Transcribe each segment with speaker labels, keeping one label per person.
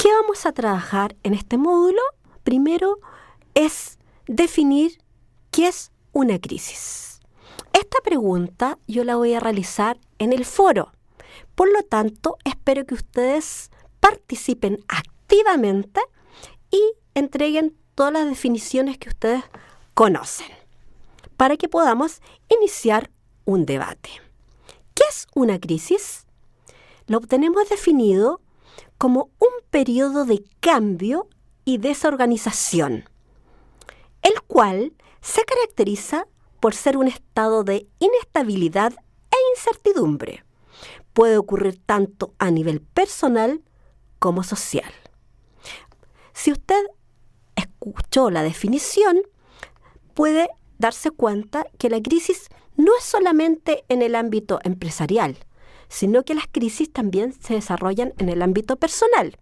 Speaker 1: ¿Qué vamos a trabajar en este módulo? Primero es definir qué es una crisis. Esta pregunta yo la voy a realizar en el foro. Por lo tanto, espero que ustedes participen activamente y entreguen todas las definiciones que ustedes conocen para que podamos iniciar un debate. ¿Qué es una crisis? Lo tenemos definido como un periodo de cambio y desorganización, el cual se caracteriza por ser un estado de inestabilidad e incertidumbre. Puede ocurrir tanto a nivel personal como social. Si usted escuchó la definición, puede darse cuenta que la crisis no es solamente en el ámbito empresarial, sino que las crisis también se desarrollan en el ámbito personal.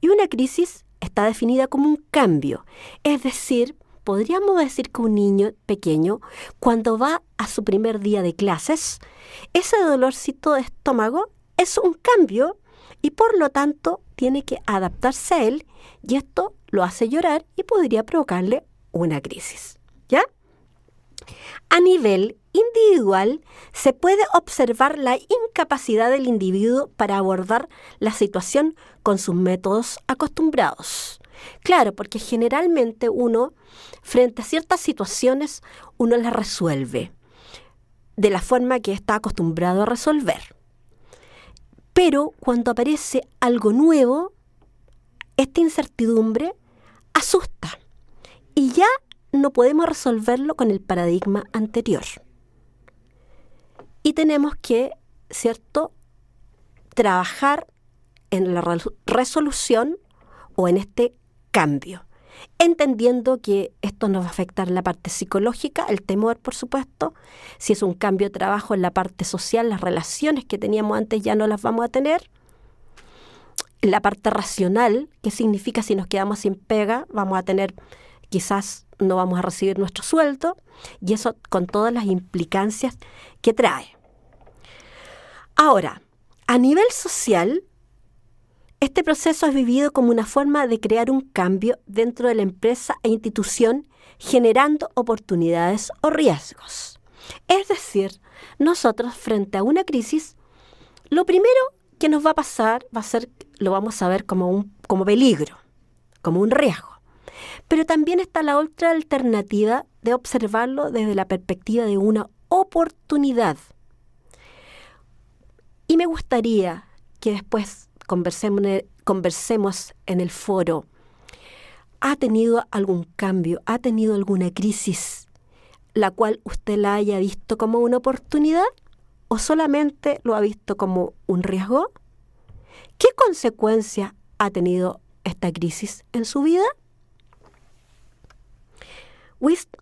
Speaker 1: Y una crisis está definida como un cambio, es decir, podríamos decir que un niño pequeño, cuando va a su primer día de clases, ese dolorcito de estómago es un cambio y por lo tanto tiene que adaptarse a él y esto lo hace llorar y podría provocarle una crisis, ¿ya? A nivel individual, se puede observar la incapacidad del individuo para abordar la situación con sus métodos acostumbrados. Claro, porque generalmente uno, frente a ciertas situaciones, uno las resuelve de la forma que está acostumbrado a resolver. Pero cuando aparece algo nuevo, esta incertidumbre asusta y ya no podemos resolverlo con el paradigma anterior. Y tenemos que, ¿cierto?, trabajar en la resolución o en este cambio, entendiendo que esto nos va a afectar en la parte psicológica, el temor, por supuesto. Si es un cambio de trabajo en la parte social, las relaciones que teníamos antes ya no las vamos a tener. En la parte racional, ¿qué significa si nos quedamos sin pega? Vamos a tener, quizás no vamos a recibir nuestro sueldo, y eso con todas las implicancias que trae. Ahora, a nivel social, este proceso es vivido como una forma de crear un cambio dentro de la empresa e institución, generando oportunidades o riesgos. Es decir, nosotros frente a una crisis, lo primero que nos va a pasar va a ser, lo vamos a ver como peligro, como un riesgo. Pero también está la otra alternativa de observarlo desde la perspectiva de una oportunidad. Y me gustaría que después conversemos en el foro. ¿Ha tenido algún cambio? ¿Ha tenido alguna crisis la cual usted la haya visto como una oportunidad o solamente lo ha visto como un riesgo? ¿Qué consecuencia ha tenido esta crisis en su vida?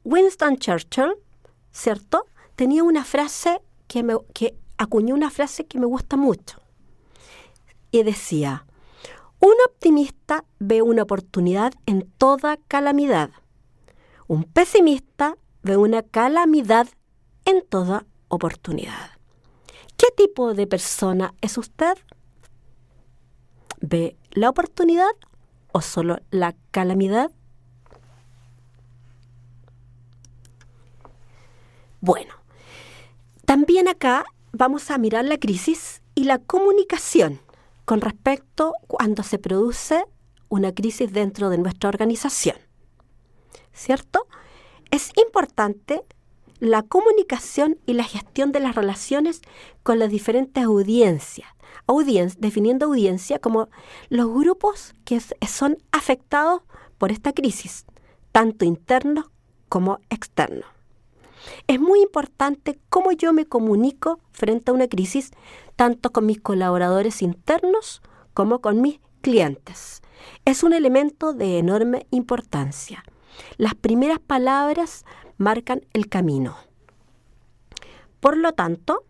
Speaker 1: Winston Churchill, ¿cierto?, tenía una frase que acuñó una frase que me gusta mucho. Y decía, un optimista ve una oportunidad en toda calamidad. Un pesimista ve una calamidad en toda oportunidad. ¿Qué tipo de persona es usted? ¿Ve la oportunidad o solo la calamidad? Bueno, también acá vamos a mirar la crisis y la comunicación con respecto cuando se produce una crisis dentro de nuestra organización, ¿cierto? Es importante la comunicación y la gestión de las relaciones con las diferentes audiencias, definiendo audiencia como los grupos que son afectados por esta crisis, tanto internos como externos. Es muy importante cómo yo me comunico frente a una crisis, tanto con mis colaboradores internos como con mis clientes. Es un elemento de enorme importancia. Las primeras palabras marcan el camino. Por lo tanto,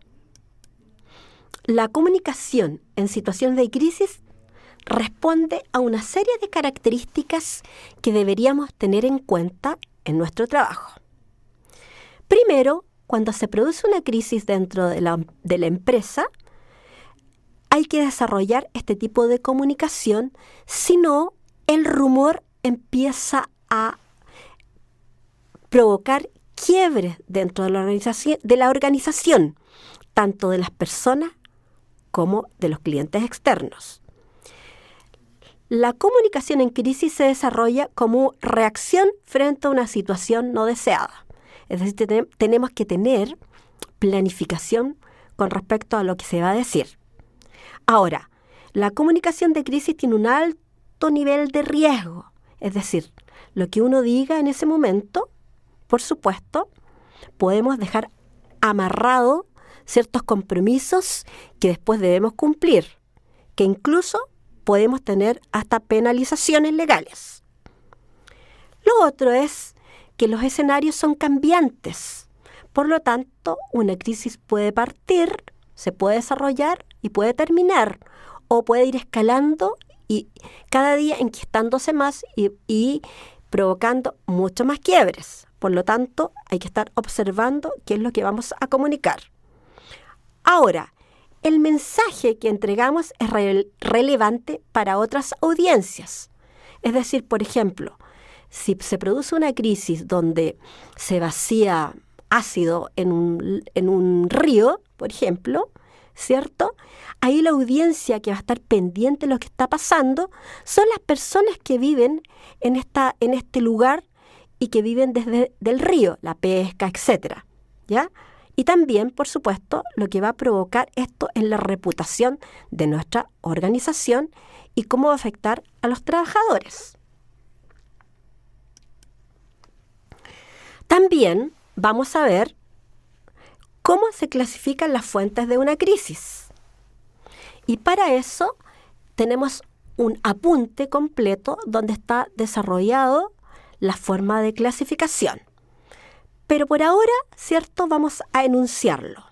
Speaker 1: la comunicación en situaciones de crisis responde a una serie de características que deberíamos tener en cuenta en nuestro trabajo. Primero, cuando se produce una crisis dentro de la empresa, hay que desarrollar este tipo de comunicación, si no, el rumor empieza a provocar quiebres dentro de la organización, tanto de las personas como de los clientes externos. La comunicación en crisis se desarrolla como reacción frente a una situación no deseada. Es decir, tenemos que tener planificación con respecto a lo que se va a decir. Ahora, la comunicación de crisis tiene un alto nivel de riesgo. Es decir, lo que uno diga en ese momento, por supuesto, podemos dejar amarrado ciertos compromisos que después debemos cumplir, que incluso podemos tener hasta penalizaciones legales. Lo otro es que los escenarios son cambiantes. Por lo tanto, una crisis puede partir, se puede desarrollar y puede terminar, o puede ir escalando y cada día enquistándose más y provocando mucho más quiebres. Por lo tanto, hay que estar observando qué es lo que vamos a comunicar. Ahora, el mensaje que entregamos es relevante para otras audiencias. Es decir, por ejemplo, si se produce una crisis donde se vacía ácido en un río, por ejemplo, ¿cierto? Ahí la audiencia que va a estar pendiente de lo que está pasando son las personas que viven en este lugar y que viven desde el río, la pesca, etcétera, ¿ya? Y también, por supuesto, lo que va a provocar esto en la reputación de nuestra organización y cómo va a afectar a los trabajadores. También vamos a ver cómo se clasifican las fuentes de una crisis. Y para eso tenemos un apunte completo donde está desarrollado la forma de clasificación. Pero por ahora, ¿cierto?, vamos a enunciarlo.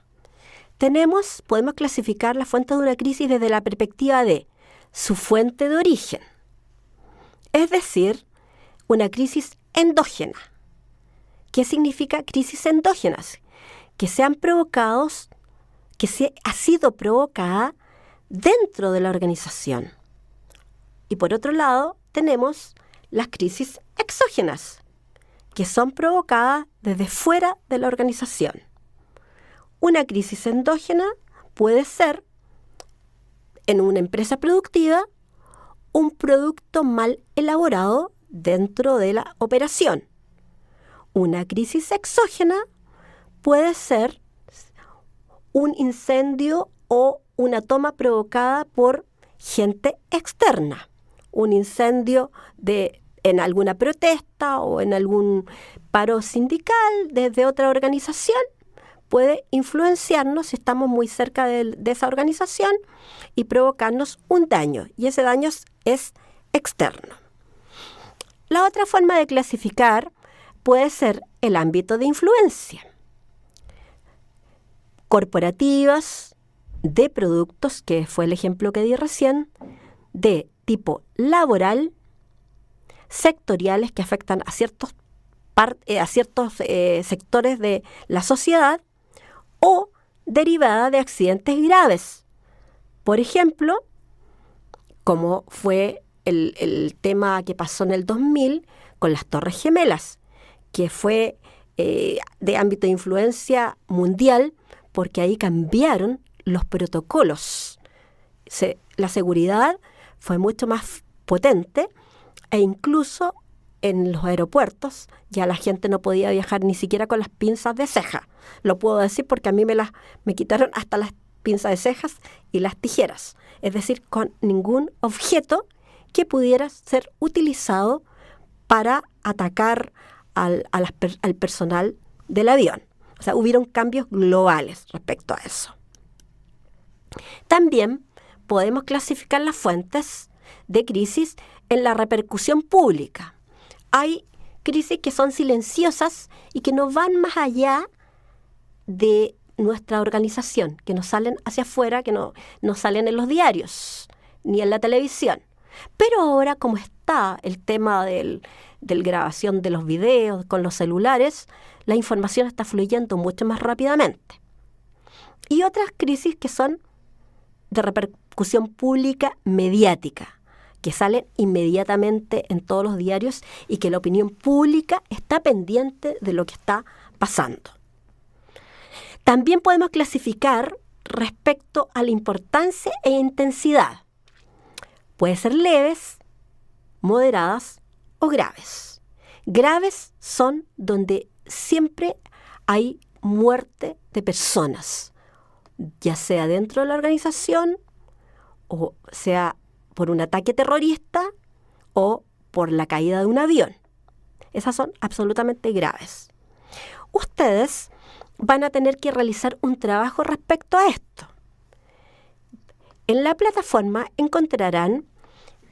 Speaker 1: Podemos clasificar la fuente de una crisis desde la perspectiva de su fuente de origen. Es decir, una crisis endógena. ¿Qué significa crisis endógenas? Que ha sido provocada dentro de la organización. Y por otro lado, tenemos las crisis exógenas, que son provocadas desde fuera de la organización. Una crisis endógena puede ser, en una empresa productiva, un producto mal elaborado dentro de la operación. Una crisis exógena puede ser un incendio o una toma provocada por gente externa. Un incendio en alguna protesta o en algún paro sindical desde otra organización puede influenciarnos si estamos muy cerca de esa organización y provocarnos un daño. Y ese daño es externo. La otra forma de clasificar puede ser el ámbito de influencia. Corporativas, de productos, que fue el ejemplo que di recién, de tipo laboral, sectoriales que afectan a ciertos sectores de la sociedad, o derivada de accidentes graves. Por ejemplo, como fue el tema que pasó en el 2000 con las Torres Gemelas, que fue de ámbito de influencia mundial, porque ahí cambiaron los protocolos. La seguridad fue mucho más potente e incluso en los aeropuertos ya la gente no podía viajar ni siquiera con las pinzas de ceja. Lo puedo decir porque a mí me quitaron hasta las pinzas de cejas y las tijeras. Es decir, con ningún objeto que pudiera ser utilizado para atacar al personal del avión. O sea, hubieron cambios globales respecto a eso. También podemos clasificar las fuentes de crisis en la repercusión pública. Hay crisis que son silenciosas y que no van más allá de nuestra organización, que no salen hacia afuera, que no salen en los diarios ni en la televisión. Pero ahora, como está el tema del grabación de los videos con los celulares, la información está fluyendo mucho más rápidamente. Y otras crisis que son de discusión pública mediática, que salen inmediatamente en todos los diarios y que la opinión pública está pendiente de lo que está pasando. También podemos clasificar respecto a la importancia e intensidad. Puede ser leves, moderadas o graves. Graves son donde siempre hay muerte de personas, ya sea dentro de la organización, o sea por un ataque terrorista o por la caída de un avión. Esas son absolutamente graves. Ustedes van a tener que realizar un trabajo respecto a esto. En la plataforma encontrarán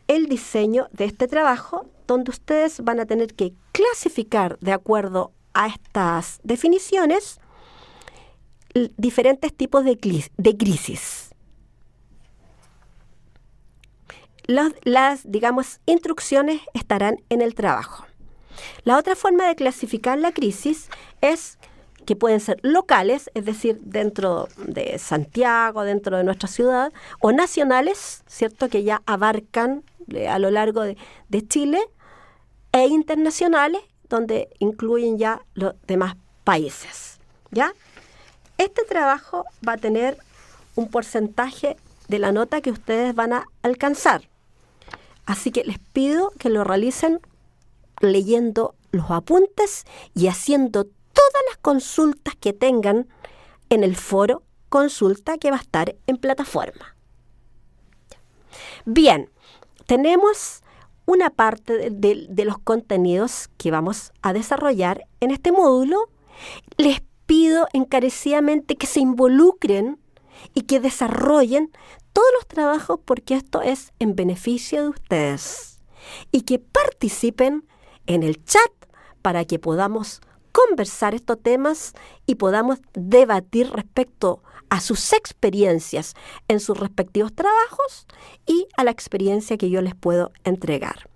Speaker 1: el diseño de este trabajo, donde ustedes van a tener que clasificar de acuerdo a estas definiciones diferentes tipos de crisis. Las instrucciones estarán en el trabajo. La otra forma de clasificar la crisis es que pueden ser locales, es decir, dentro de Santiago, dentro de nuestra ciudad, o nacionales, ¿cierto?, que ya abarcan a lo largo de Chile, e internacionales, donde incluyen ya los demás países, ¿ya? Este trabajo va a tener un porcentaje de la nota que ustedes van a alcanzar. Así que les pido que lo realicen leyendo los apuntes y haciendo todas las consultas que tengan en el foro consulta que va a estar en plataforma. Bien, tenemos una parte de los contenidos que vamos a desarrollar en este módulo. Les pido encarecidamente que se involucren y que desarrollen todos los trabajos, porque esto es en beneficio de ustedes, y que participen en el chat para que podamos conversar estos temas y podamos debatir respecto a sus experiencias en sus respectivos trabajos y a la experiencia que yo les puedo entregar.